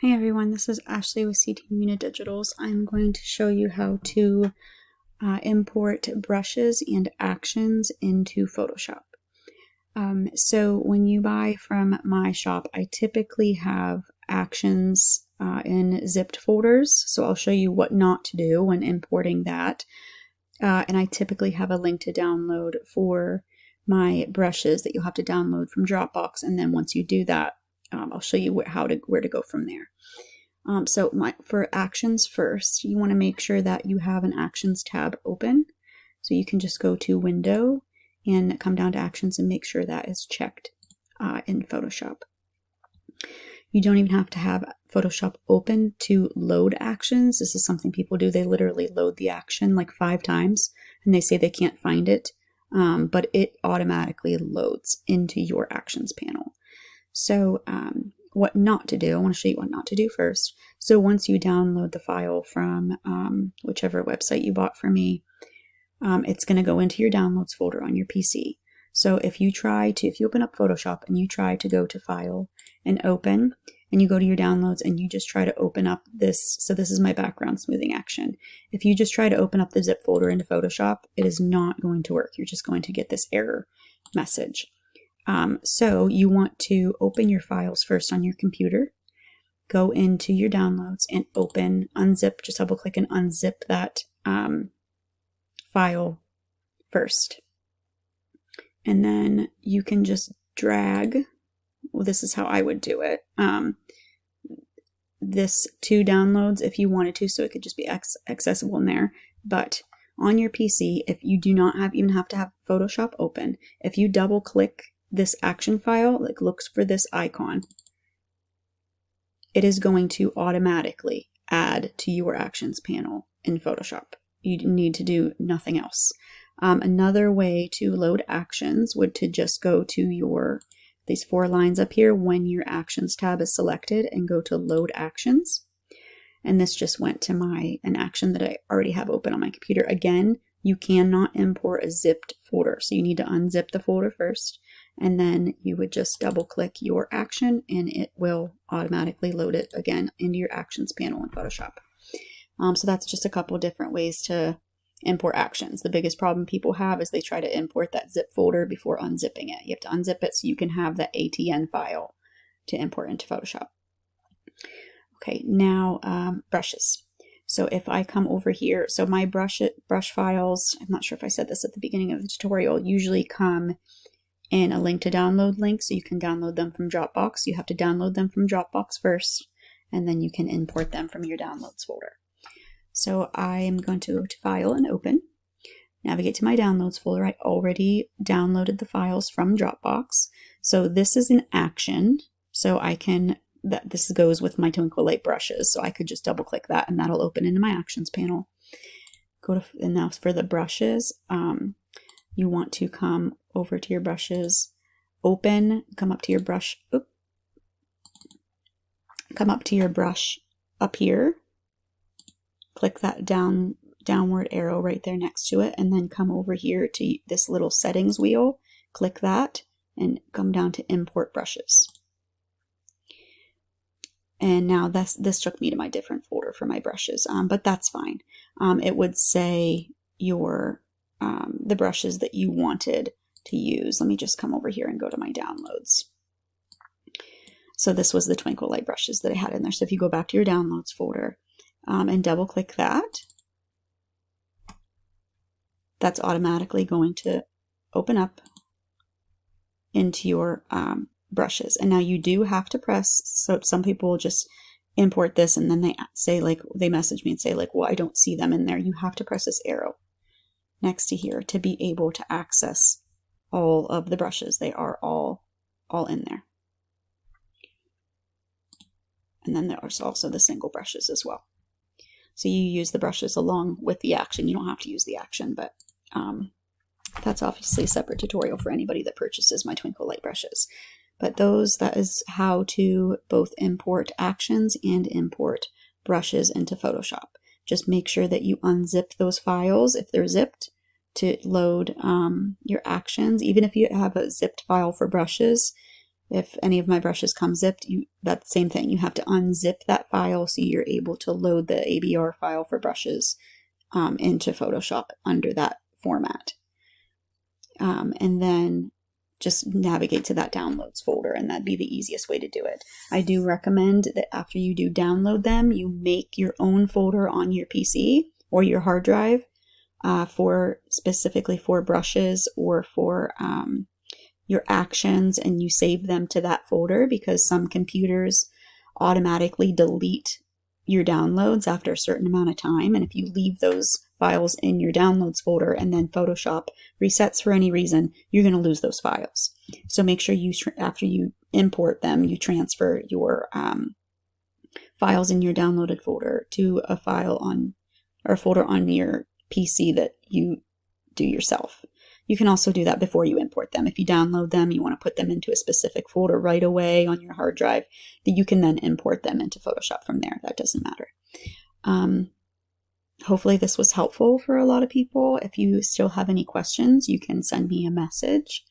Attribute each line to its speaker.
Speaker 1: Hey everyone, this is Ashley with CT Media Digitals. I'm going to show you how to import brushes and actions into Photoshop. So when you buy from my shop, I typically have actions in zipped folders. So I'll show you what not to do when importing that. And I typically have a link to download for my brushes that you'll have to download from Dropbox. And then once you do that, I'll show you where to go from there. For actions first, you want to make sure that you have an actions tab open. So you can just go to Window and come down to Actions and make sure that is checked in Photoshop. You don't even have to have Photoshop open to load actions. This is something people do. They literally load the action like 5 times and they say they can't find it, but it automatically loads into your actions panel. So what not to do, I want to show you what not to do first. So once you download the file from whichever website you bought from me, it's going to go into your downloads folder on your PC. So if you open up Photoshop and you try to go to File and Open, and you go to your downloads and you just try to open up this, so this is my background smoothing action. If you just try to open up the zip folder into Photoshop, it is not going to work. You're just going to get this error message. So you want to open your files first on your computer, go into your downloads and unzip, just double click and unzip that file first. And then you can just drag, well, this is how I would do it, this to downloads if you wanted to, so it could just be accessible in there. But on your PC, if you do not even have to have Photoshop open, if you double click this action file, like looks for this icon, it is going to automatically add to your actions panel in Photoshop. You need to do nothing else. Another way to load actions would to just go to these 4 lines up here when your actions tab is selected and go to load actions. And this just went to an action that I already have open on my computer. Again, you cannot import a zipped folder. So you need to unzip the folder first, and then you would just double click your action and it will automatically load it again into your actions panel in Photoshop. So that's just a couple different ways to import actions. The biggest problem people have is they try to import that zip folder before unzipping it. You have to unzip it so you can have that ATN file to import into Photoshop. Okay, now brushes. So if I come over here, so my brush files, I'm not sure if I said this at the beginning of the tutorial, usually come in a link to download link, so you can download them from Dropbox. You have to download them from Dropbox first, and then you can import them from your downloads folder. So I am going to go to File and Open, navigate to my downloads folder. I already downloaded the files from Dropbox. So this is an action, so this goes with my Twinkle Light brushes, so I could just double click that and that'll open into my actions panel. And now for the brushes, you want to come over to your brushes, come up to your brush, come up to your brush up here, click that downward arrow right there next to it, and then come over here to this little settings wheel, click that, and come down to import brushes. And now this took me to my different folder for my brushes, but that's fine. It would say the brushes that you wanted to use. Let me just come over here and go to my downloads. So this was the Twinkle Light brushes that I had in there. So if you go back to your downloads folder and double click that, that's automatically going to open up into your brushes. And now you do have to press, so some people will just import this and then they message me and say like, well, I don't see them in there. You have to press this arrow next to here to be able to access all of the brushes. They are all in there. And then there's also the single brushes as well. So you use the brushes along with the action. You don't have to use the action, but that's obviously a separate tutorial for anybody that purchases my Twinkle Light brushes. But that is how to both import actions and import brushes into Photoshop. Just make sure that you unzip those files if they're zipped to load your actions. Even if you have a zipped file for brushes, If any of my brushes come zipped, that same thing. You have to unzip that file so you're able to load the ABR file for brushes into Photoshop under that format. And then just navigate to that downloads folder, and that'd be the easiest way to do it. I do recommend that after you do download them, you make your own folder on your PC or your hard drive specifically for brushes or for your actions, and you save them to that folder, because some computers automatically delete your downloads after a certain amount of time. And if you leave those files in your downloads folder and then Photoshop resets for any reason, you're going to lose those files. So make sure after you import them, you transfer your files in your downloaded folder to a folder on your PC that you do yourself. You can also do that before you import them. If you download them, you want to put them into a specific folder right away on your hard drive, that you can then import them into Photoshop from there. That doesn't matter. Hopefully this was helpful for a lot of people. If you still have any questions, you can send me a message.